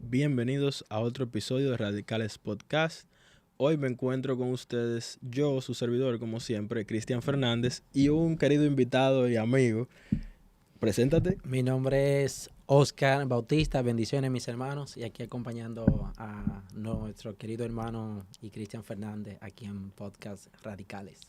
Bienvenidos a otro episodio de Radicales Podcast. Hoy me encuentro con ustedes, yo, su servidor, como siempre, Cristian Fernández, y un querido invitado y amigo. Preséntate. Mi nombre es Oscar Bautista, bendiciones mis hermanos, y aquí acompañando a nuestro querido hermano y Cristian Fernández aquí en Podcast Radicales.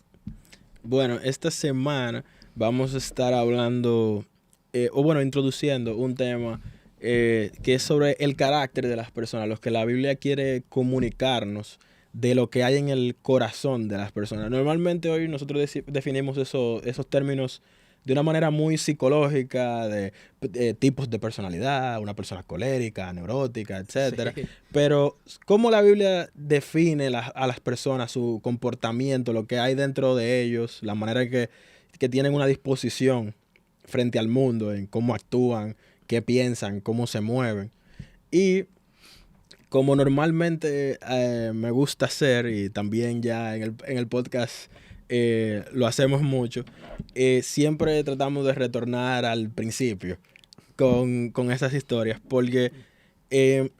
Bueno, esta semana vamos a estar hablando, introduciendo un tema que es sobre el carácter de las personas, lo que la Biblia quiere comunicarnos de lo que hay en el corazón de las personas. Normalmente hoy nosotros definimos esos términos de una manera muy psicológica, de tipos de personalidad, una persona colérica, neurótica, etcétera. Sí. Pero ¿cómo la Biblia define a las personas, su comportamiento, lo que hay dentro de ellos, la manera que tienen una disposición frente al mundo, en cómo actúan, qué piensan, cómo se mueven? Y como normalmente me gusta hacer, y también ya en el podcast lo hacemos mucho, siempre tratamos de retornar al principio con esas historias, porque... que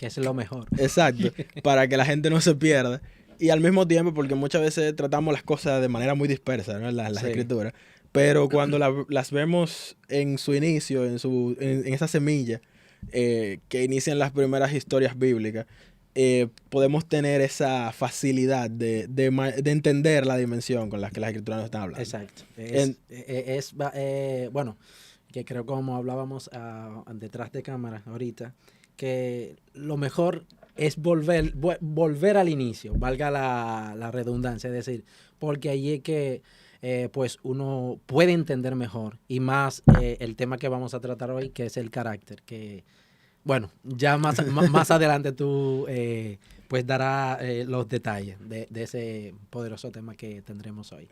es lo mejor. Exacto, para que la gente no se pierda. Y al mismo tiempo, porque muchas veces tratamos las cosas de manera muy dispersa, ¿no? Las escrituras. Pero cuando las vemos en su inicio, en esa semilla que inician las primeras historias bíblicas, podemos tener esa facilidad de entender la dimensión con la que las escrituras nos están hablando. Exacto. Bueno, que creo como hablábamos detrás de cámara ahorita, que lo mejor es volver al inicio, valga la redundancia, es decir, porque allí es que pues uno puede entender mejor, y más el tema que vamos a tratar hoy, que es el carácter, que bueno, ya más adelante tú pues darás los detalles de ese poderoso tema que tendremos hoy.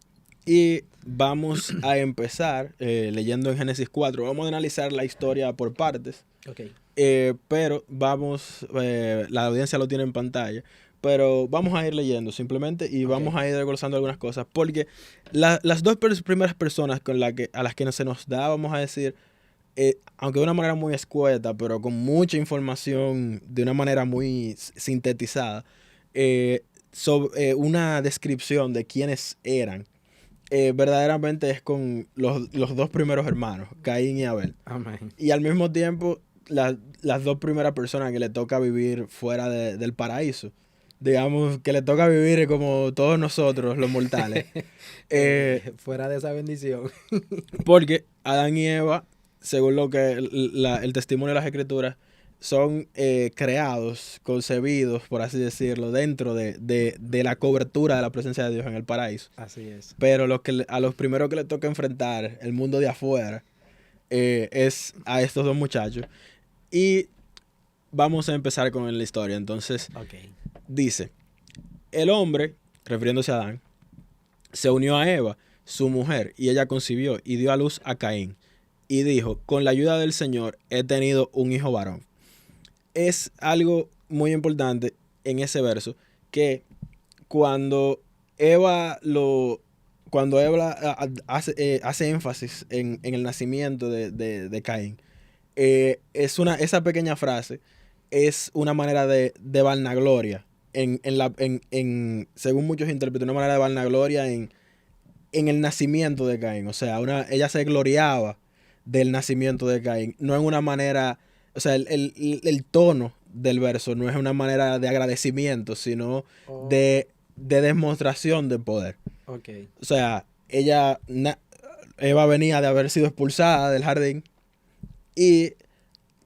Y vamos a empezar leyendo en Génesis 4. Vamos a analizar la historia por partes. Okay. Pero vamos, la audiencia lo tiene en pantalla, pero vamos a ir leyendo simplemente y vamos a ir desglosando algunas cosas, porque las dos primeras personas a las que se nos da, vamos a decir, aunque de una manera muy escueta, pero con mucha información, de una manera muy sintetizada, sobre una descripción de quiénes eran. Verdaderamente es con los dos primeros hermanos, Caín y Abel. Amén. Y al mismo tiempo, las dos primeras personas que le toca vivir fuera del paraíso. Digamos que le toca vivir como todos nosotros, los mortales. Fuera de esa bendición. Porque Adán y Eva, según lo que el testimonio de las Escrituras, son creados, concebidos, por así decirlo, dentro de la cobertura de la presencia de Dios en el paraíso. Así es. Pero a los primeros que le toca enfrentar el mundo de afuera es a estos dos muchachos. Y vamos a empezar con la historia. Entonces, dice, el hombre, refiriéndose a Adán, se unió a Eva, su mujer, y ella concibió y dio a luz a Caín. Y dijo, con la ayuda del Señor he tenido un hijo varón. Es algo muy importante en ese verso, que cuando Eva hace énfasis en el nacimiento de Caín, esa pequeña frase es una manera de vanagloria, según muchos interpretan, una manera de vanagloria en el nacimiento de Caín. O sea, ella se gloriaba del nacimiento de Caín, no en una manera, o sea, el tono del verso no es una manera de agradecimiento, sino de demostración de poder. Okay. O sea, Eva venía de haber sido expulsada del jardín, y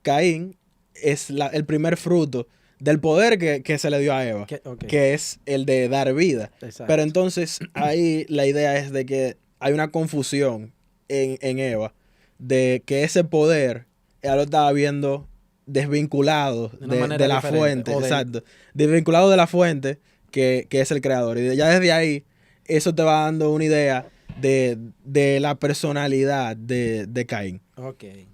Caín es el primer fruto del poder que se le dio a Eva, que es el de dar vida. Exacto. Pero entonces ahí la idea es de que hay una confusión en Eva, de que ese poder ella lo estaba viendo desvinculado de la fuente. Exacto. Desvinculado de la fuente que es el creador. Y ya desde ahí, eso te va dando una idea de la personalidad de Caín. Okay.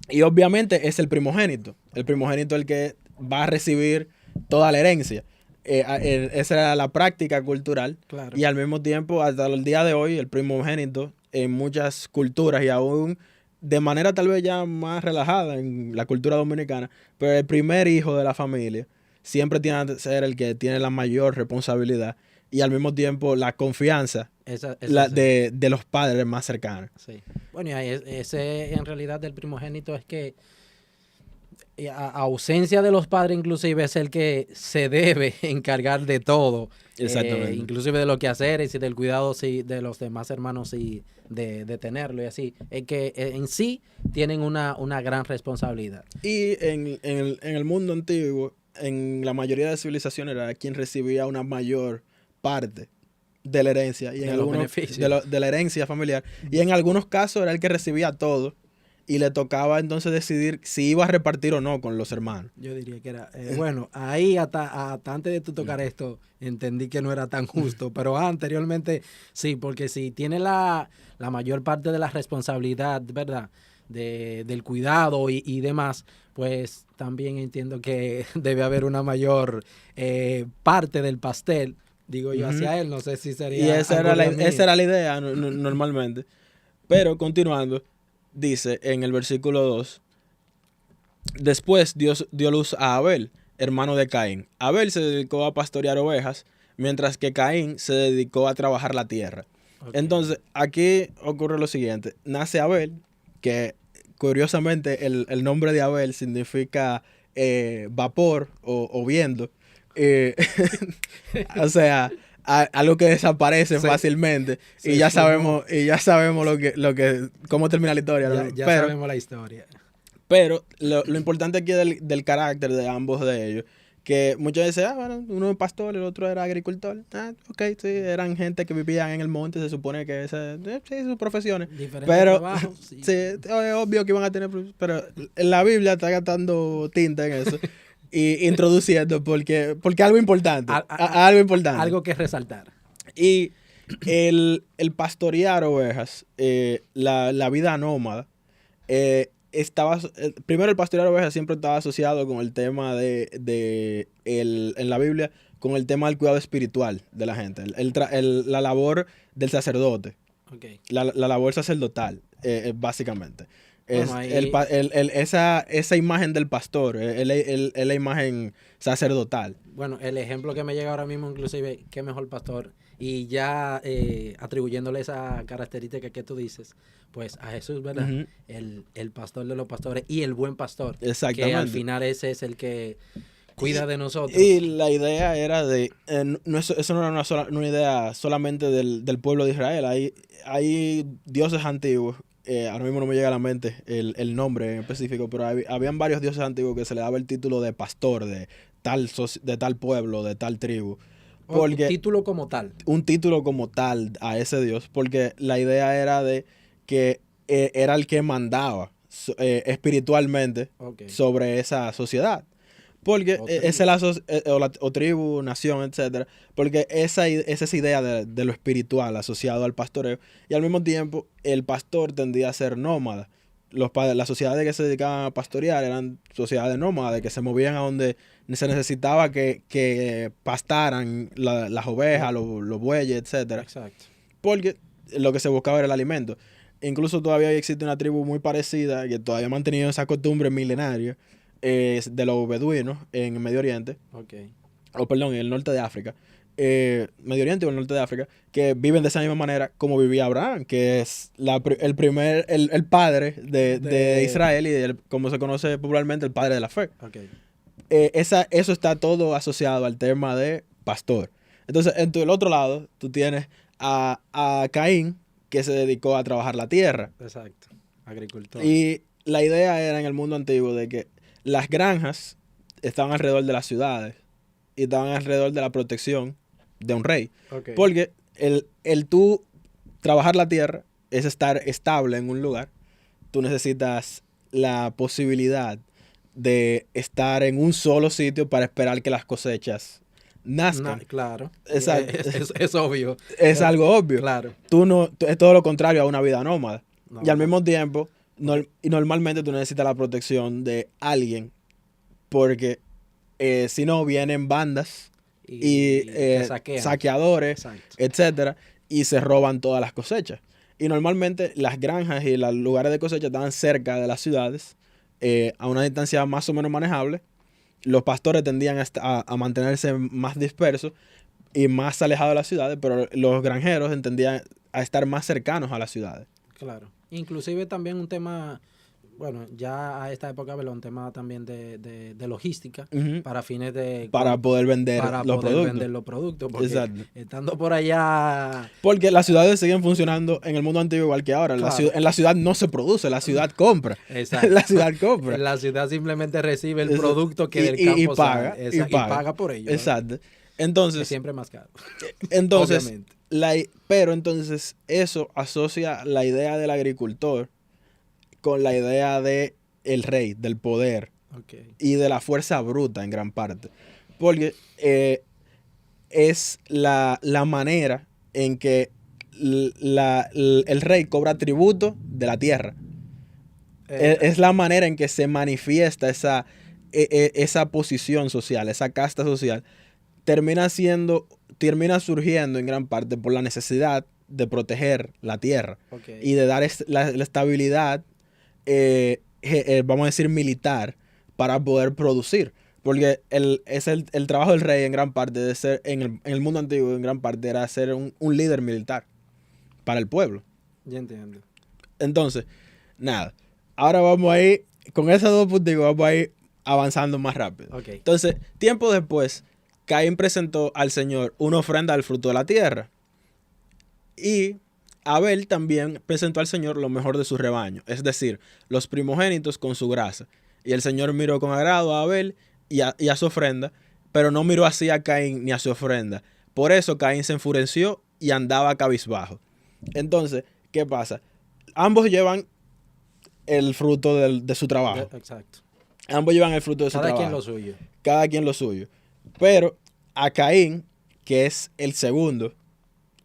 Y obviamente es el primogénito. El primogénito es el que va a recibir toda la herencia. Esa era la práctica cultural. Claro. Y al mismo tiempo, hasta el día de hoy, el primogénito en muchas culturas y aún de manera tal vez ya más relajada en la cultura dominicana, pero el primer hijo de la familia siempre tiene que ser el que tiene la mayor responsabilidad y al mismo tiempo la confianza Sí. de los padres más cercanos. Sí. Bueno, y ahí ese en realidad del primogénito es que a ausencia de los padres inclusive es el que se debe encargar de todo. Exactamente. Inclusive de los quehaceres y del cuidado de los demás hermanos y de tenerlo y así. Es que en sí tienen una gran responsabilidad. Y en el mundo antiguo, en la mayoría de civilizaciones era quien recibía una mayor parte de la herencia y en De los algunos beneficios. de la herencia familiar, y en algunos casos era el que recibía todo y le tocaba entonces decidir si iba a repartir o no con los hermanos. Yo diría que era, bueno, ahí hasta antes de tú tocar esto, entendí que no era tan justo, pero anteriormente sí, porque si tiene la mayor parte de la responsabilidad, ¿verdad? Del cuidado y demás, pues también entiendo que debe haber una mayor parte del pastel, digo yo, hacia él, no sé si sería Y esa algo era de a mí. esa era la idea normalmente. Pero continuando, dice en el versículo 2, después Dios dio luz a Abel, hermano de Caín. Abel se dedicó a pastorear ovejas, mientras que Caín se dedicó a trabajar la tierra. Okay. Entonces, aquí ocurre lo siguiente. Nace Abel, que curiosamente el nombre de Abel significa vapor o viento. O sea, algo que desaparece Sí. fácilmente. Sí, y ya fumó. sabemos cómo termina la historia. Ya pero sabemos la historia. pero lo importante aquí del carácter de ambos de ellos, que muchos dicen, bueno, uno es pastor, el otro era agricultor. Ok, sí, eran gente que vivían en el monte, se supone que sí, sus profesiones. Diferentes Pero trabajos. Sí. sí, es obvio que iban a tener, pero en la Biblia está gastando tinta en eso y introduciendo porque algo importante, algo importante. Algo que resaltar. Y el pastorear ovejas, la vida nómada, primero el pastorear ovejas siempre estaba asociado con el tema en la Biblia, con el tema del cuidado espiritual de la gente, la labor del sacerdote, Okay. la labor sacerdotal, básicamente. Bueno, Esa imagen del pastor, es la imagen sacerdotal. Bueno, el ejemplo que me llega ahora mismo, inclusive, qué mejor pastor, y ya atribuyéndole esa característica que tú dices, pues a Jesús, ¿verdad? Uh-huh. El pastor de los pastores y el buen pastor. Exactamente. Que al final ese es el que cuida de nosotros. Y la idea era eso no era una idea solamente del pueblo de Israel. Hay dioses antiguos, ahora mismo no me llega a la mente el nombre en específico, pero habían varios dioses antiguos que se le daba el título de pastor de tal pueblo, de tal tribu. Un título como tal. Un título como tal a ese dios, porque la idea era de que era el que mandaba espiritualmente sobre esa sociedad. Porque esa es o tribu, nación, etcétera. Porque esa es esa idea de lo espiritual asociado al pastoreo. Y al mismo tiempo, el pastor tendía a ser nómada. Las sociedades que se dedicaban a pastorear eran sociedades nómadas, que se movían a donde se necesitaba que pastaran las ovejas, los bueyes, etcétera. Exacto. Porque lo que se buscaba era el alimento. Incluso todavía existe una tribu muy parecida que todavía ha mantenido esa costumbre milenaria, de los beduinos en Medio Oriente, en el norte de África, Medio Oriente o el norte de África, que viven de esa misma manera como vivía Abraham, que es el padre de Israel y como se conoce popularmente, el padre de la fe. Eso está todo asociado al tema de pastor. Entonces, en el otro lado, tú tienes a Caín, que se dedicó a trabajar la tierra. Exacto, agricultor. Y la idea era en el mundo antiguo de que las granjas estaban alrededor de las ciudades y estaban alrededor de la protección de un rey. Porque el tú trabajar la tierra es estar estable en un lugar. Tú necesitas la posibilidad de estar en un solo sitio para esperar que las cosechas nazcan. Claro. Exacto. Es obvio. Es algo obvio. Claro. Es todo lo contrario a una vida nómada. No, y al mismo tiempo, y normalmente tú necesitas la protección de alguien, porque si no vienen bandas y saqueadores, etcétera, y se roban todas las cosechas. Y normalmente las granjas y los lugares de cosecha estaban cerca de las ciudades, a una distancia más o menos manejable. Los pastores tendían a mantenerse más dispersos y más alejados de las ciudades, pero los granjeros tendían a estar más cercanos a las ciudades. Claro. Inclusive también un tema, bueno, ya a esta época, ¿verdad? Un tema también de logística para fines de... Para poder vender los productos. Porque Exacto. estando por allá... Porque las ciudades siguen funcionando en el mundo antiguo igual que ahora. Claro. En la ciudad no se produce, la ciudad compra. Exacto. La ciudad compra. La ciudad simplemente recibe el producto que del campo y paga, sale. Y paga por ello. Exacto. Entonces, es siempre más caro. Entonces, obviamente. pero entonces eso asocia la idea del agricultor con la idea de el rey, del poder y de la fuerza bruta en gran parte. Porque es la manera en que el rey cobra tributo de la tierra. Es la manera en que se manifiesta esa posición social, esa casta social. Termina surgiendo en gran parte por la necesidad de proteger la tierra y de dar la estabilidad, vamos a decir, militar para poder producir. Porque el trabajo del rey en gran parte de ser, en el mundo antiguo en gran parte era ser un líder militar para el pueblo. Ya entiendo. Entonces, nada. Ahora vamos a ir, con esos dos puntos, vamos a ir avanzando más rápido. Entonces, tiempo después, Caín presentó al Señor una ofrenda del fruto de la tierra. Y Abel también presentó al Señor lo mejor de su rebaño, es decir, los primogénitos con su grasa. Y el Señor miró con agrado a Abel y a su ofrenda, pero no miró así a Caín ni a su ofrenda. Por eso Caín se enfureció y andaba cabizbajo. Entonces, ¿qué pasa? Ambos llevan el fruto de su trabajo. Exacto. Ambos llevan el fruto de su trabajo. Cada quien lo suyo. Cada quien lo suyo. Pero a Caín, que es el segundo,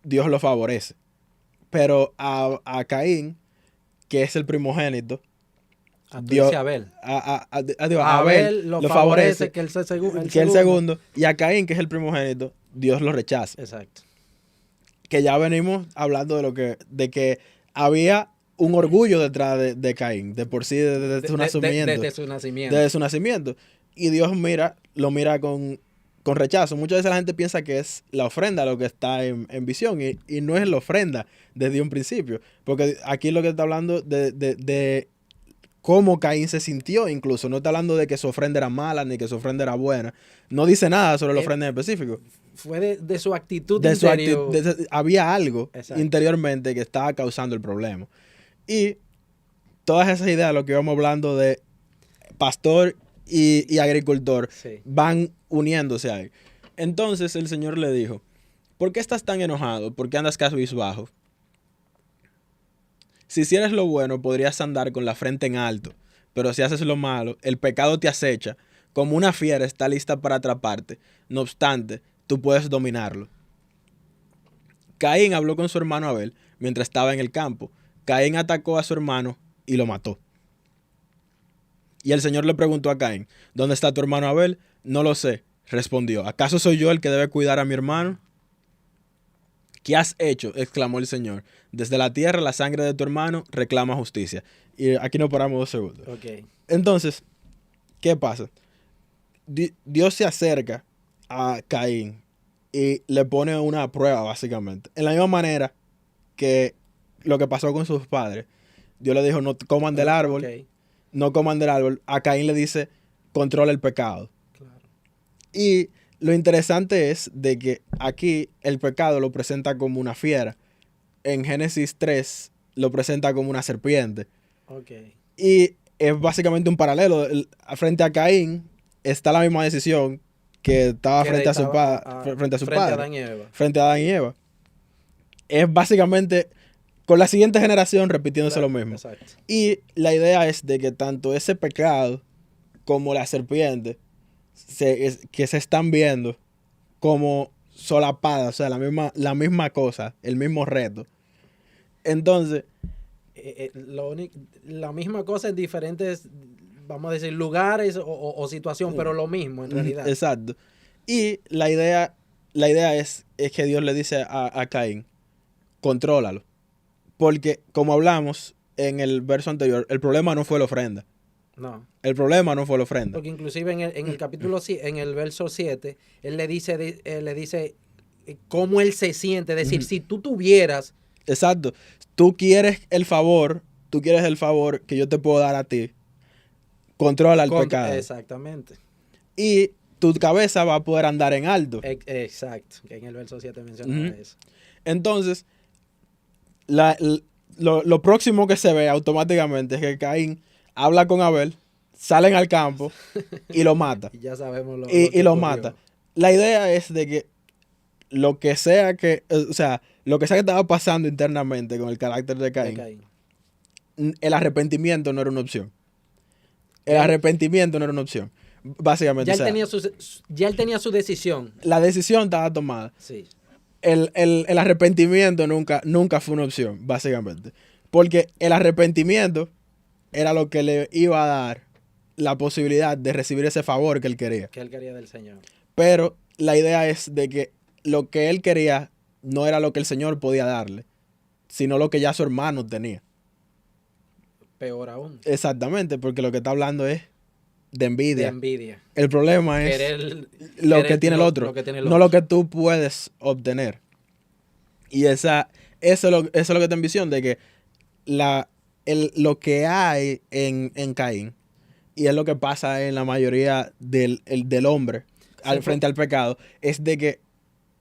Dios lo favorece. Pero a Caín, que es el primogénito, Dios, Abel. A Abel lo favorece, que el segundo. Y a Caín, que es el primogénito, Dios lo rechaza. Exacto. Que ya venimos hablando de que había un orgullo detrás de Caín, de por sí, desde su nacimiento. Desde su nacimiento. Y Dios lo mira con rechazo. Muchas veces la gente piensa que es la ofrenda lo que está en visión y no es la ofrenda desde un principio. Porque aquí lo que está hablando de cómo Caín se sintió incluso. No está hablando de que su ofrenda era mala ni que su ofrenda era buena. No dice nada sobre la ofrenda en específico. Fue de su actitud interior. Había algo interiormente que estaba causando el problema. Y todas esas ideas, lo que íbamos hablando de pastor y agricultor, van uniéndose ahí. Entonces el Señor le dijo, ¿por qué estás tan enojado? ¿Por qué andas cabizbajo? Si hicieras lo bueno, podrías andar con la frente en alto. Pero si haces lo malo, el pecado te acecha. Como una fiera está lista para atraparte. No obstante, tú puedes dominarlo. Caín habló con su hermano Abel mientras estaba en el campo. Caín atacó a su hermano y lo mató. Y el Señor le preguntó a Caín, ¿dónde está tu hermano Abel? No lo sé, respondió. ¿Acaso soy yo el que debe cuidar a mi hermano? ¿Qué has hecho?, exclamó el Señor. Desde la tierra la sangre de tu hermano reclama justicia. Y aquí nos paramos 2 segundos. Entonces, ¿qué pasa? Dios se acerca a Caín y le pone una prueba, básicamente. En la misma manera que lo que pasó con sus padres. Dios le dijo, no coman del árbol. No coman del árbol. A Caín le dice, controla el pecado. Claro. Y lo interesante es de que aquí el pecado lo presenta como una fiera. En Génesis 3 lo presenta como una serpiente. Y es básicamente un paralelo. Frente a Caín está la misma decisión que estaba frente a su padre. Frente a Adán y Eva. Es básicamente con la siguiente generación repitiéndose lo mismo. Exacto. Y la idea es de que tanto ese pecado como la serpiente que se están viendo como solapadas, o sea, la misma cosa, el mismo reto. Entonces, la misma cosa en diferentes, vamos a decir, lugares o situación, pero lo mismo en realidad. Exacto. Y la idea es que Dios le dice a Caín, contrólalo. Porque, como hablamos en el verso anterior, el problema no fue la ofrenda. No. El problema no fue la ofrenda. Porque inclusive en el capítulo, en el verso 7, él le dice cómo él se siente. Es decir, si tú tuvieras... Exacto. Tú quieres el favor que yo te puedo dar a ti. Controla el pecado. Exactamente. Y tu cabeza va a poder andar en alto. Exacto. Que en el verso 7 mencionaba eso. Entonces, lo próximo que se ve automáticamente es que Caín habla con Abel, salen al campo y lo mata. Y ya sabemos lo y que lo ocurrió. mata. La idea es de que lo que sea que estaba pasando internamente con el carácter de Caín, el arrepentimiento no era una opción. El arrepentimiento no era una opción. Básicamente. Ya él tenía su decisión. La decisión estaba tomada. Sí. El arrepentimiento nunca fue una opción, básicamente. Porque el arrepentimiento era lo que le iba a dar la posibilidad de recibir ese favor que él quería. Que él quería del Señor. Pero la idea es de que lo que él quería no era lo que el Señor podía darle, sino lo que ya su hermano tenía. Peor aún. Exactamente, porque lo que está hablando es de envidia. De envidia. El problema es lo que tiene el otro, no lo que tú puedes obtener. Y eso es lo que está en visión, de que lo que hay en Caín, y es lo que pasa en la mayoría del hombre frente al pecado, es de que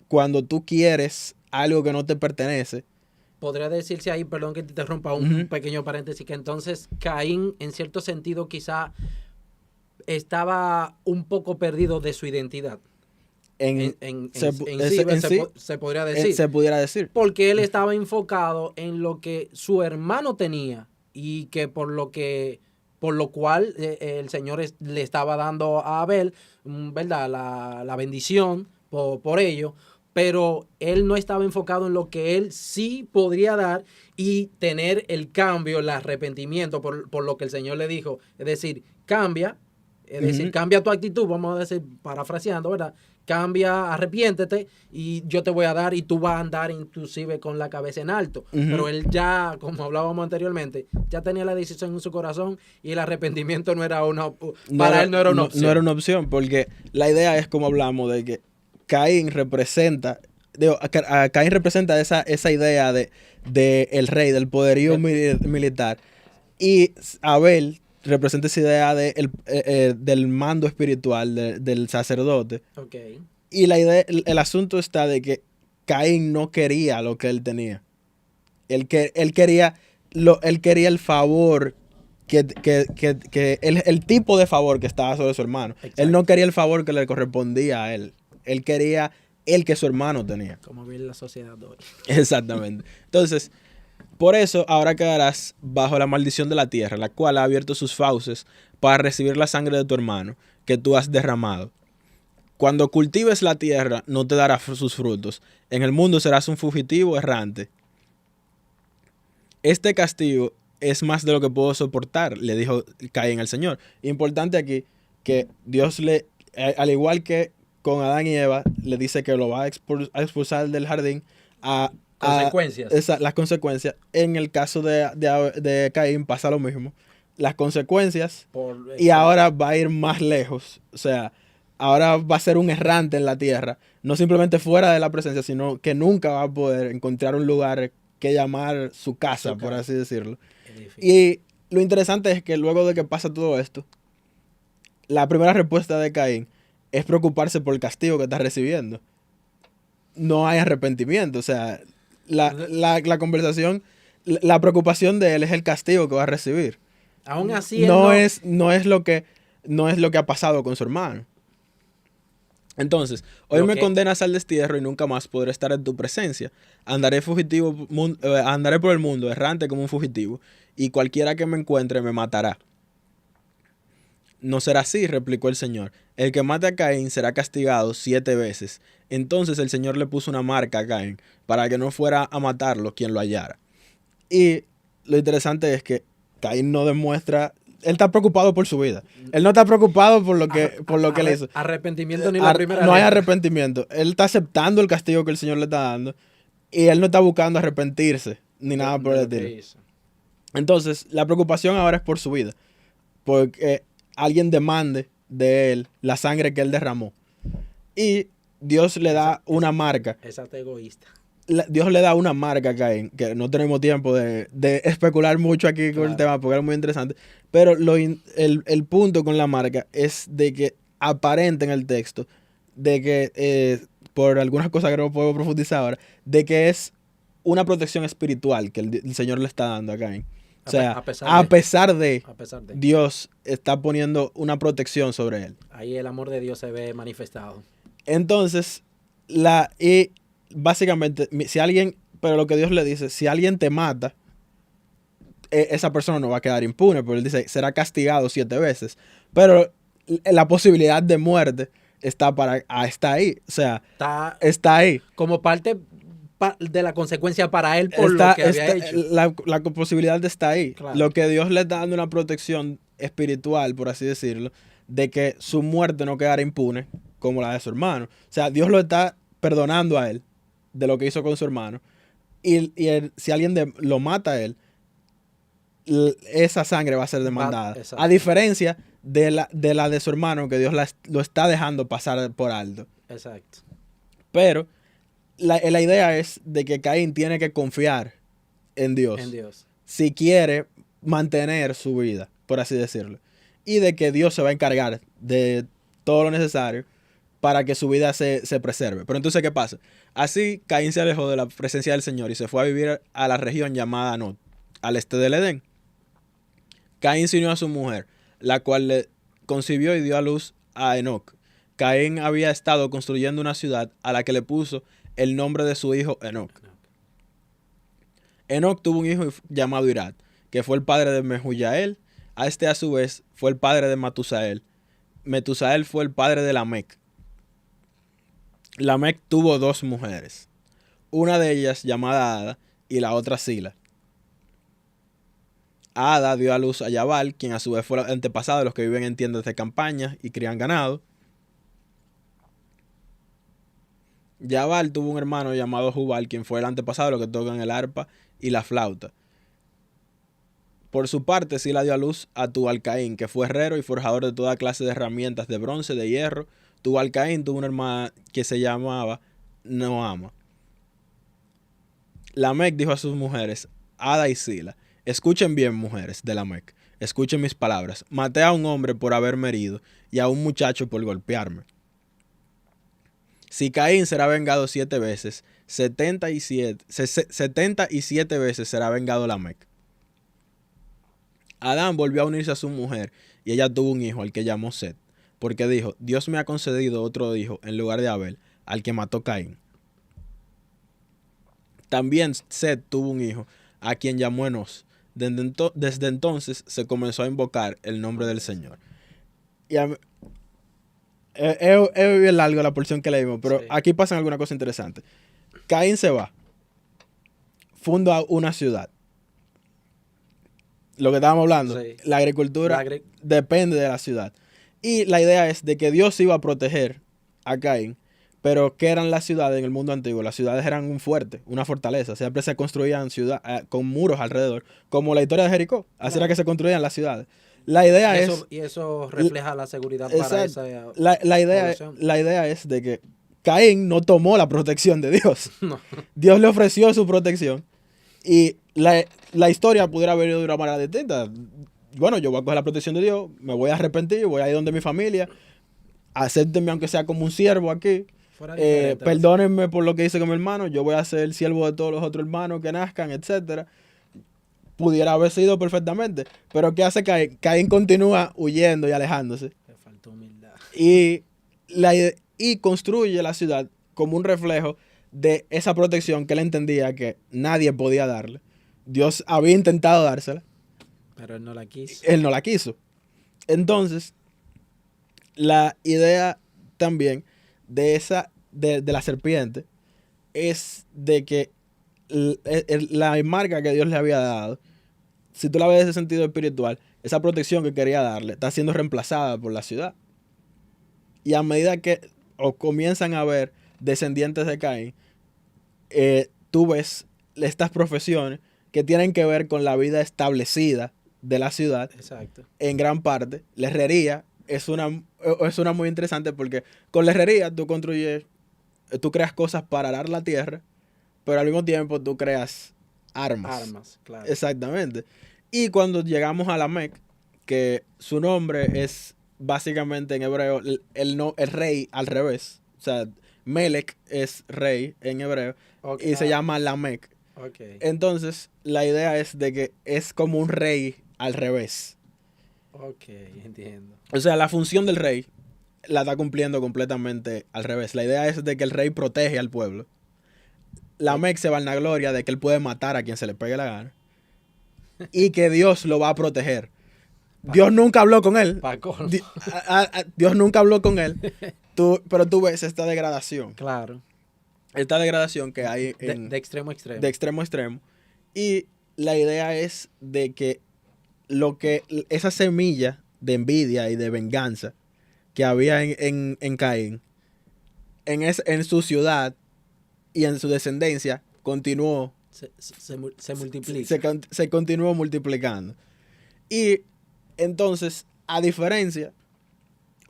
cuando tú quieres algo que no te pertenece. Podría decirse ahí, perdón que te interrumpa, un pequeño paréntesis, que entonces Caín, en cierto sentido, quizá estaba un poco perdido de su identidad. Se podría decir. Se pudiera decir. Porque él estaba enfocado en lo que su hermano tenía y que por lo cual el Señor le estaba dando a Abel, ¿verdad? La bendición por ello. Pero él no estaba enfocado en lo que él sí podría dar y tener el cambio, el arrepentimiento por lo que el Señor le dijo. Es decir, cambia tu actitud, vamos a decir, parafraseando, ¿verdad? Cambia, arrepiéntete y yo te voy a dar y tú vas a andar inclusive con la cabeza en alto. Pero él ya, como hablábamos anteriormente, ya tenía la decisión en su corazón y el arrepentimiento no era una opción. No era una opción, porque la idea es, como hablamos, de que Caín representa esa idea de el rey, del poderío militar. Y Abel representa esa idea del mando espiritual del sacerdote. Okay. Y la idea, el asunto está de que Caín no quería lo que él tenía. Él quería el favor el tipo de favor que estaba sobre su hermano. Exacto. Él no quería el favor que le correspondía a él. Él quería el que su hermano tenía. Como vive la sociedad hoy. Exactamente. Entonces, por eso ahora quedarás bajo la maldición de la tierra, la cual ha abierto sus fauces para recibir la sangre de tu hermano que tú has derramado. Cuando cultives la tierra, no te dará sus frutos. En el mundo serás un fugitivo errante. Este castigo es más de lo que puedo soportar, le dijo Caín al Señor. Importante aquí que Dios al igual que con Adán y Eva, le dice que lo va a expulsar del jardín las consecuencias. En el caso de Caín pasa lo mismo. Las consecuencias. Y ahora va a ir más lejos. O sea, ahora va a ser un errante en la tierra. No simplemente fuera de la presencia, sino que nunca va a poder encontrar un lugar que llamar su casa, por así decirlo. Y lo interesante es que luego de que pasa todo esto, la primera respuesta de Caín es preocuparse por el castigo que está recibiendo. No hay arrepentimiento. O sea, la conversación, la preocupación de él es el castigo que va a recibir. Aún así, no es lo que ha pasado con su hermano. Entonces, hoy me condenas al destierro y nunca más podré estar en tu presencia. Andaré por el mundo errante como un fugitivo, y cualquiera que me encuentre me matará. No será así, replicó el Señor. El que mate a Caín será castigado 7 veces. Entonces el Señor le puso una marca a Caín para que no fuera a matarlo quien lo hallara. Y lo interesante es que Caín no demuestra... Él está preocupado por su vida. Él no está preocupado por lo que le hizo. Arrepentimiento ni la primera. No hay arrepentimiento. Él está aceptando el castigo que el Señor le está dando. Y él no está buscando arrepentirse ni nada por el lo que estilo. hizo. Entonces, la preocupación ahora es por su vida. Porque alguien demande de él la sangre que él derramó. Y Dios le da una marca. Exacto, egoísta. Dios le da una marca a Caín, que no tenemos tiempo de especular mucho aquí con el Claro. tema porque es muy interesante. Pero el punto con la marca es de que aparenta en el texto, de que, por algunas cosas que no puedo profundizar ahora, de que es una protección espiritual que el Señor le está dando a Caín. O sea, A pesar a de- pesar de A pesar de. Dios está poniendo una protección sobre él. Ahí el amor de Dios se ve manifestado. Entonces, básicamente, si alguien, pero lo que Dios le dice, si alguien te mata, esa persona no va a quedar impune, porque él dice, será castigado 7 veces. Pero la posibilidad de muerte está ahí. O sea, Está está ahí. como parte de la consecuencia para él por lo que había hecho. La posibilidad está ahí. Claro. Lo que Dios le está dando una protección espiritual, por así decirlo, de que su muerte no quedará impune como la de su hermano. O sea, Dios lo está perdonando a él de lo que hizo con su hermano. Y si alguien lo mata a él, esa sangre va a ser demandada. Exacto. A diferencia de la de su hermano, que Dios lo está dejando pasar por alto. Exacto. Pero la idea es de que Caín tiene que confiar en Dios. En Dios. Si quiere mantener su vida, por así decirlo. Y de que Dios se va a encargar de todo lo necesario para que su vida se preserve. Pero entonces, ¿qué pasa? Así Caín se alejó de la presencia del Señor y se fue a vivir a la región llamada Nod, al este del Edén. Caín se unió a su mujer, la cual le concibió y dio a luz a Enoc. Caín había estado construyendo una ciudad a la que le puso el nombre de su hijo Enoc. Enoc tuvo un hijo llamado Irad, que fue el padre de Mehujael. A este, a su vez, fue el padre de Matusael. Metusael fue el padre de Lamec. Lamec tuvo 2 mujeres, una de ellas llamada Ada y la otra Sila. Ada dio a luz a Yabal, quien a su vez fue el antepasado de los que viven en tiendas de campaña y crían ganado. Yabal tuvo un hermano llamado Jubal, quien fue el antepasado de los que tocan el arpa y la flauta. Por su parte, Sila dio a luz a Tubal-Caín, que fue herrero y forjador de toda clase de herramientas de bronce, de hierro. Tubal-Caín tuvo una hermana que se llamaba Noama. Lamec dijo a sus mujeres, Ada y Sila: escuchen bien, mujeres de Lamec, escuchen mis palabras. Maté a un hombre por haberme herido y a un muchacho por golpearme. Si Caín será vengado 7 veces, 77 veces será vengado Lamec. Adán volvió a unirse a su mujer y ella tuvo un hijo al que llamó Set, porque dijo, Dios me ha concedido otro hijo en lugar de Abel, al que mató Caín. También Set tuvo un hijo a quien llamó Enos. Desde entonces se comenzó a invocar el nombre del Señor. Y es bien largo la porción que leímos, pero Sí. aquí pasan alguna cosa interesante. Caín se va, funda una ciudad. Lo que estábamos hablando, Sí. la agricultura depende de la ciudad. Y la idea es de que Dios iba a proteger a Caín, pero ¿qué eran las ciudades en el mundo antiguo? Las ciudades eran un fuerte, una fortaleza. Siempre se construían ciudades con muros alrededor, como la historia de Jericó. Así era que se construían las ciudades. La idea es... Y eso refleja la seguridad exacto, para esa la idea es de que Caín no tomó la protección de Dios. No. Dios le ofreció su protección y la historia pudiera haber ido de una manera distinta. Bueno, yo voy a coger la protección de Dios, me voy a arrepentir, voy a ir donde mi familia, acéptenme aunque sea como un siervo aquí, perdónenme por lo que hice con mi hermano, yo voy a ser el siervo de todos los otros hermanos que nazcan, etcétera. Pudiera haber sido perfectamente, pero ¿qué hace Caín? Caín continúa huyendo y alejándose. Le faltó humildad. Y construye la ciudad como un reflejo de esa protección que él entendía que nadie podía darle. Dios había intentado dársela. Pero él no la quiso. Él no la quiso. Entonces, la idea también de la serpiente es de que la marca que Dios le había dado, si tú la ves en ese sentido espiritual, esa protección que quería darle está siendo reemplazada por la ciudad. Y a medida que comienzan a haber descendientes de Caín, tú ves estas profesiones que tienen que ver con la vida establecida de la ciudad, Exacto. en gran parte. La herrería es una muy interesante porque con la herrería tú creas cosas para arar la tierra, pero al mismo tiempo tú creas armas. Armas, claro. Exactamente. Y cuando llegamos a Lamec, que su nombre es básicamente en hebreo el rey al revés. O sea, Melech es rey en hebreo Okay. y se llama Lamec. Okay. Entonces, la idea es de que es como un rey al revés. Ok, entiendo. O sea, la función del rey la está cumpliendo completamente al revés. La idea es de que el rey protege al pueblo. Lamec se vanagloria de que él puede matar a quien se le pegue la gana y que Dios lo va a proteger. Dios nunca habló con él. Dios nunca habló con él. Pero tú ves esta degradación. Claro. Esta degradación que hay de extremo a extremo. De extremo a extremo. Y la idea es de que esa semilla de envidia y de venganza que había en Caín, en su ciudad y en su descendencia, continuó. Se multiplica. Se continuó multiplicando. Y entonces, a diferencia,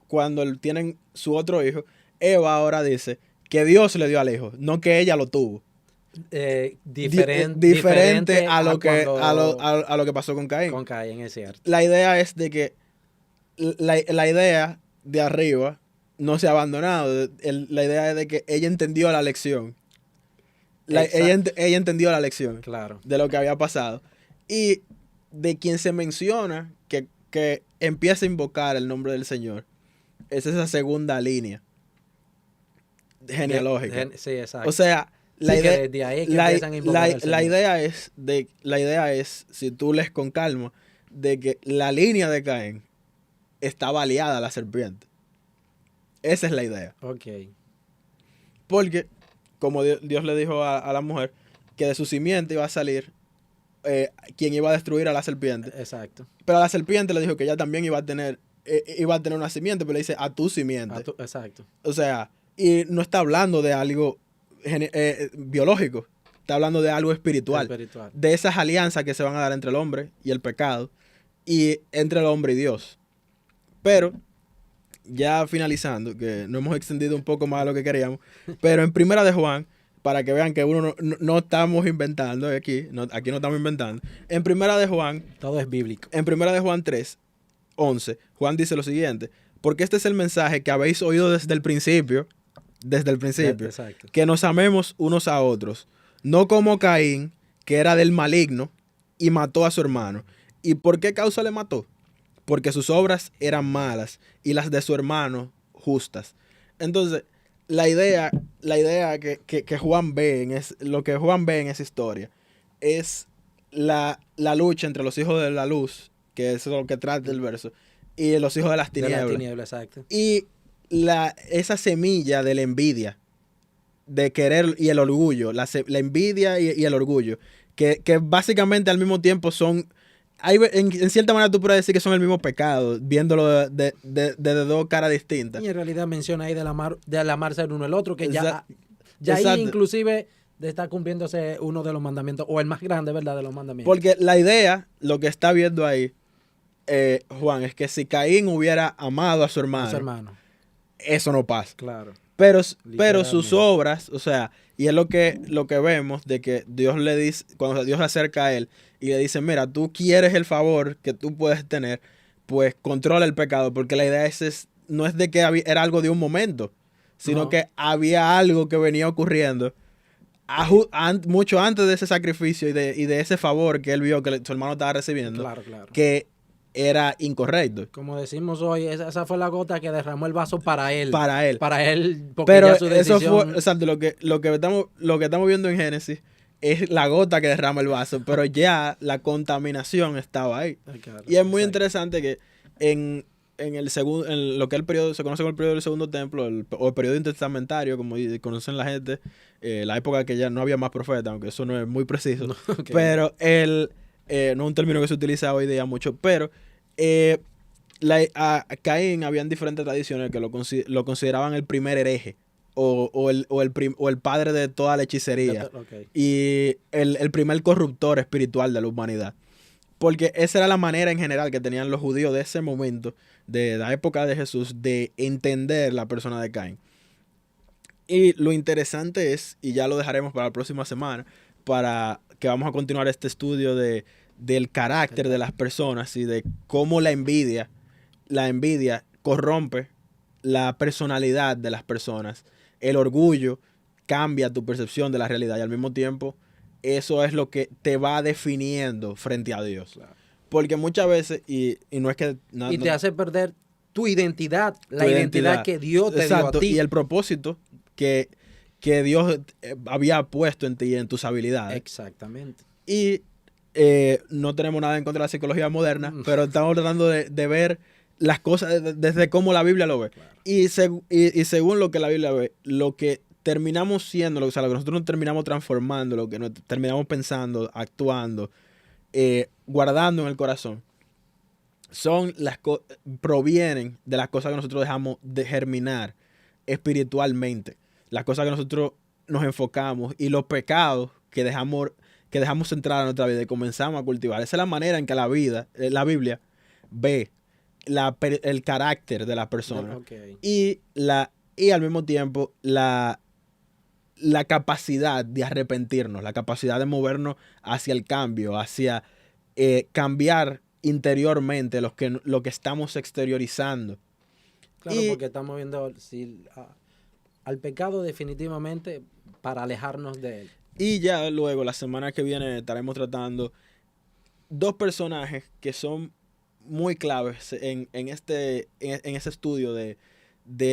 cuando tienen su otro hijo, Eva ahora dice que Dios le dio al hijo, no que ella lo tuvo. Diferente a lo que pasó con Caín. Con Caín, es cierto. La idea es de que la idea de arriba no se ha abandonado. La idea es de que ella entendió la lección. Ella entendió la lección, claro, de lo que había pasado. Y de quien se menciona que empieza a invocar el nombre del Señor es esa segunda línea genealógica. Sí, exacto. O sea, la idea es, si tú lees con calma, de que la línea de Caín estaba aliada a la serpiente. Esa es la idea. Ok. Porque, como Dios le dijo a la mujer, que de su simiente iba a salir quien iba a destruir a la serpiente. Exacto. Pero a la serpiente le dijo que ella también iba a tener una simiente, pero le dice a tu simiente. Exacto. O sea, y no está hablando de algo biológico, está hablando de algo espiritual. De esas alianzas que se van a dar entre el hombre y el pecado y entre el hombre y Dios. Pero, ya finalizando, que no hemos extendido un poco más de lo que queríamos, pero en Primera de Juan, para que vean que uno no estamos inventando aquí no estamos inventando. En Primera de Juan, todo es bíblico. En Primera de Juan 3:11, Juan dice lo siguiente: porque este es el mensaje que habéis oído desde el principio, Exacto, que nos amemos unos a otros, no como Caín, que era del maligno y mató a su hermano. ¿Y por qué causa le mató? Porque sus obras eran malas y las de su hermano justas. Entonces, la idea que Juan ve lo que Juan ve en esa historia es la lucha entre los hijos de la luz, que es lo que trata el verso, y los hijos de las tinieblas. De la tiniebla, exacto. Y esa semilla de la envidia, de querer y el orgullo, la envidia y el orgullo, que básicamente al mismo tiempo son... en cierta manera tú puedes decir que son el mismo pecado, viéndolo de dos caras distintas. Y en realidad menciona ahí de amarse el uno el otro, que ya Exacto. ahí inclusive está cumpliéndose uno de los mandamientos, o el más grande, ¿verdad?, de los mandamientos. Porque la idea, lo que está viendo ahí, Juan, es que si Caín hubiera amado a su hermano, eso no pasa. Claro. Pero sus obras, o sea, y es lo que vemos de que Dios le dice, cuando Dios se acerca a él y le dice, mira, tú quieres el favor que tú puedes tener, pues controla el pecado, porque la idea no es de que era algo de un momento, sino que había algo que venía ocurriendo mucho antes de ese sacrificio y de ese favor que él vio que su hermano estaba recibiendo, claro. Que era incorrecto. Como decimos hoy, esa fue la gota que derramó el vaso para él. Para él. Porque pero ya su decisión... eso fue, exacto, lo que estamos viendo en Génesis es la gota que derrama el vaso, pero ya la contaminación estaba ahí. Claro, y es muy interesante que en lo que el periodo se conoce como el periodo del Segundo Templo, o el periodo intertestamentario, como conocen la gente, la época que ya no había más profetas, aunque eso no es muy preciso, pero no es un término que se utiliza hoy día mucho, pero a Caín habían diferentes tradiciones que lo consideraban el primer hereje o el padre de toda la hechicería. Ok. Y el primer corruptor espiritual de la humanidad. Porque esa era la manera en general que tenían los judíos de ese momento, de la época de Jesús, de entender la persona de Caín. Y lo interesante es, y ya lo dejaremos para la próxima semana, para que vamos a continuar este estudio del carácter de las personas y de cómo la envidia corrompe la personalidad de las personas. El orgullo cambia tu percepción de la realidad y al mismo tiempo eso es lo que te va definiendo frente a Dios. Claro. Porque muchas veces, y no es que... Y te hace perder tu identidad, la tu identidad que Dios te Exacto, dio a ti. y el propósito que Dios había puesto en ti y en tus habilidades. Exactamente. Y no tenemos nada en contra de la psicología moderna, pero estamos tratando de ver las cosas desde cómo la Biblia lo ve. Claro. Y según lo que la Biblia ve, lo que terminamos siendo, o sea, lo que nosotros nos terminamos transformando, lo que nos terminamos pensando, actuando, guardando en el corazón, provienen de las cosas que nosotros dejamos de germinar espiritualmente, las cosas que nosotros nos enfocamos y los pecados que dejamos entrar a nuestra vida y comenzamos a cultivar. Esa es la manera en que la Biblia ve el carácter de la persona. Okay. Y al mismo tiempo la capacidad de arrepentirnos, la capacidad de movernos hacia el cambio, hacia cambiar interiormente lo que estamos exteriorizando. Claro, porque estamos viendo al pecado definitivamente para alejarnos de él. Y ya luego, la semana que viene, estaremos tratando dos personajes que son muy claves en ese estudio de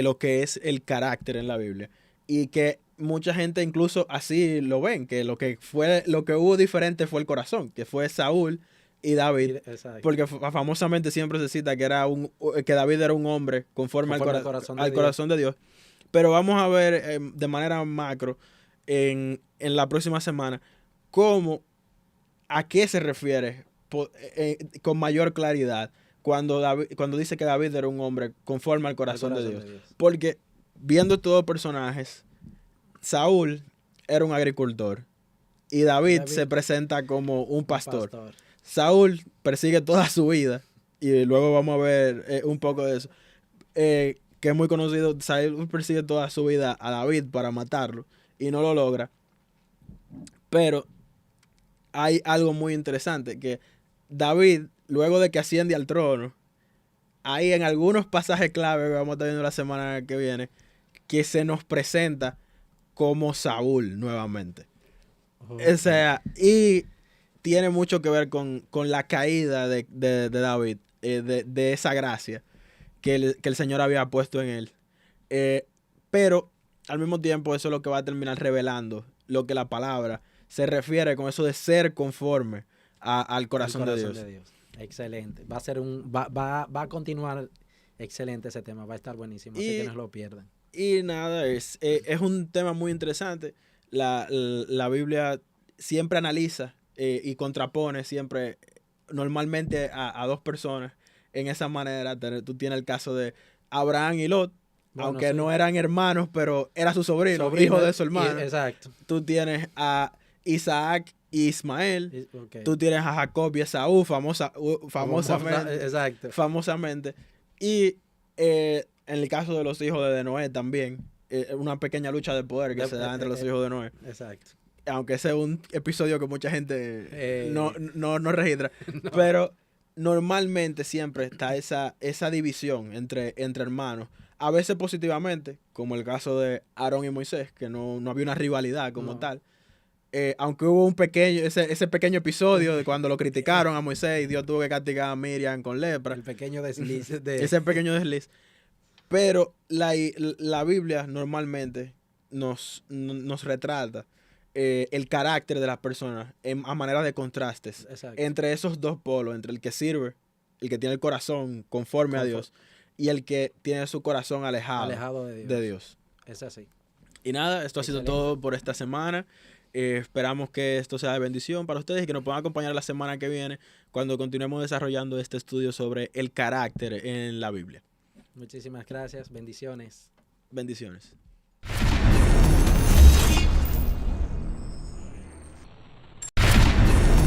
lo que es el carácter en la Biblia. Y que mucha gente incluso así lo ven, que lo que hubo diferente fue el corazón, que fue Saúl y David. Exacto. Porque famosamente siempre se cita que David era un hombre conforme al corazón de Dios. Pero vamos a ver de manera macro en la próxima semana a qué se refiere con mayor claridad cuando dice que David era un hombre conforme al corazón de Dios. Porque viendo estos dos personajes, Saúl era un agricultor y David se presenta como un pastor. Saúl persigue toda su vida y luego vamos a ver un poco de eso. Que es muy conocido. Saúl persigue toda su vida a David para matarlo y no lo logra. Pero hay algo muy interesante, que David, luego de que asciende al trono, hay en algunos pasajes clave que vamos a estar viendo la semana que viene, que se nos presenta como Saúl nuevamente. Okay. O sea, y tiene mucho que ver con la caída de David, de esa gracia que el Señor había puesto en él. Pero al mismo tiempo eso es lo que va a terminar revelando lo que la palabra se refiere con eso de ser conforme al corazón de Dios. Excelente. Va a continuar excelente ese tema. Va a estar buenísimo. Así que no se lo pierdan. Y nada, es un tema muy interesante. La Biblia siempre analiza y contrapone siempre normalmente a dos personas en esa manera. Tú tienes el caso de Abraham y Lot. Bueno, aunque no eran hermanos, pero era su sobrino, hijo de su hermano. Exacto. Tú tienes a Isaac y Ismael. Okay. Tú tienes a Jacob y Esaú, famosamente. Exacto. Famosamente. Y en el caso de los hijos de Noé también, una pequeña lucha de poder que se da entre los hijos de Noé. Exacto. Aunque ese es un episodio que mucha gente no registra. No. Pero normalmente siempre está esa división entre hermanos. A veces positivamente, como el caso de Aarón y Moisés, que no había una rivalidad como tal. Aunque hubo ese pequeño episodio de cuando lo criticaron a Moisés y Dios tuvo que castigar a Miriam con lepra. El pequeño desliz. Ese pequeño desliz. Pero la Biblia normalmente nos retrata el carácter de las personas a manera de contrastes. Exacto. Entre esos dos polos, entre el que sirve, el que tiene el corazón conforme a Dios, y el que tiene su corazón alejado de Dios. Es así. Y nada, esto ha sido todo por esta semana. Esperamos que esto sea de bendición para ustedes y que nos puedan acompañar la semana que viene cuando continuemos desarrollando este estudio sobre el carácter en la Biblia. Muchísimas gracias. Bendiciones. Bendiciones.